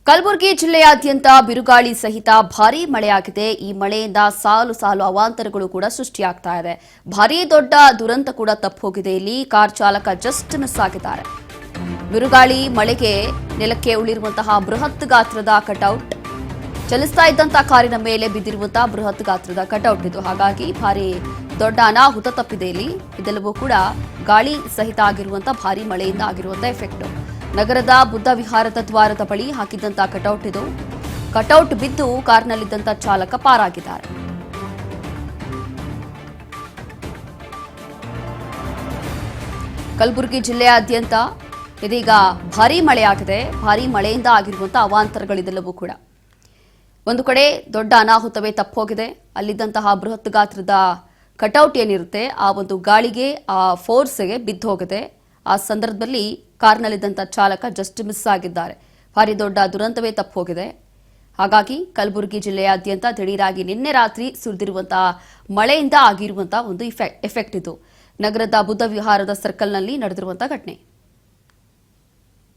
ಕಲಬುರಗಿ ಜಿಲ್ಲೆಯಾದ್ಯಂತ ಬಿರುಗಾಳಿ ಸಹಿತ ಭಾರೀ ಮಳೆಯಾಗಿದೆ. ಈ ಮಳೆಯಿಂದ ಸಾಲು ಸಾಲು ಅವಾಂತರಗಳು ಕೂಡ ಸೃಷ್ಟಿಯಾಗ್ತಾ ಇದೆ. ಭಾರೀ ದೊಡ್ಡ ದುರಂತ ಕೂಡ ತಪ್ಪೋಗಿದೆ. ಇಲ್ಲಿ ಕಾರ್ ಚಾಲಕ ಜಸ್ಟ್ ಮಿಸ್ ಆಗಿದ್ದಾರೆ. ಬಿರುಗಾಳಿ ಮಳೆಗೆ ನೆಲಕ್ಕೆ ಉಳಿರುವಂತಹ ಬೃಹತ್ ಗಾತ್ರದ ಕಟೌಟ್, ಚಲಿಸ್ತಾ ಇದ್ದಂತಹ ಕಾರಿನ ಮೇಲೆ ಬಿದ್ದಿರುವಂತಹ ಬೃಹತ್ ಗಾತ್ರದ ಕಟೌಟ್ ಇದು. ಹಾಗಾಗಿ ಭಾರೀ ದೊಡ್ಡ ಅನಾಹುತ ತಪ್ಪಿದೆ. ಇಲ್ಲಿ ಇದೆಲ್ಲವೂ ಕೂಡ ಗಾಳಿ ಸಹಿತ ಆಗಿರುವಂತಹ ಭಾರೀ ಮಳೆಯಿಂದ ಆಗಿರುವಂತಹ ಎಫೆಕ್ಟ್. ನಗರದ ಬುದ್ಧ ವಿಹಾರದ ದ್ವಾರದ ಬಳಿ ಹಾಕಿದ್ದಂತ ಕಟೌಟ್ ಇದು. ಕಟೌಟ್ ಬಿದ್ದು ಕಾರ್ನಲ್ಲಿದ್ದಂತ ಚಾಲಕ ಪಾರಾಗಿದ್ದಾರೆ. ಕಲಬುರಗಿ ಜಿಲ್ಲೆಯಾದ್ಯಂತ ಇದೀಗ ಭಾರೀ ಮಳೆಯಾಗಿದೆ. ಭಾರೀ ಮಳೆಯಿಂದ ಆಗಿರುವಂತಹ ಅವಾಂತರಗಳಿದೆಲ್ಲವೂ ಕೂಡ ಒಂದು ಕಡೆ ದೊಡ್ಡ ಅನಾಹುತವೇ ತಪ್ಪೋಗಿದೆ. ಅಲ್ಲಿದ್ದಂತಹ ಬೃಹತ್ ಗಾತ್ರದ ಕಟೌಟ್ ಏನಿರುತ್ತೆ ಆ ಒಂದು ಗಾಳಿಗೆ, ಆ ಫೋರ್ಸ್ಗೆ ಬಿದ್ದು ಹೋಗಿದೆ. ಆ ಸಂದರ್ಭದಲ್ಲಿ ಕಾರ್ನಲ್ಲಿದ್ದಂಥ ಚಾಲಕ ಜಸ್ಟ್ ಮಿಸ್ ಆಗಿದ್ದಾರೆ. ಭಾರಿ ದೊಡ್ಡ ದುರಂತವೇ ತಪ್ಪೋಗಿದೆ. ಹಾಗಾಗಿ ಕಲಬುರಗಿ ಜಿಲ್ಲೆಯಾದ್ಯಂತ ದಿಢೀರಾಗಿ ನಿನ್ನೆ ರಾತ್ರಿ ಸುರಿದಿರುವಂತಹ ಮಳೆಯಿಂದ ಆಗಿರುವಂತಹ ಒಂದು ಎಫೆಕ್ಟ್ ಇದು. ನಗರದ ಬುದ್ಧ ವಿಹಾರದ ಸರ್ಕಲ್ನಲ್ಲಿ ನಡೆದಿರುವಂತಹ ಘಟನೆ.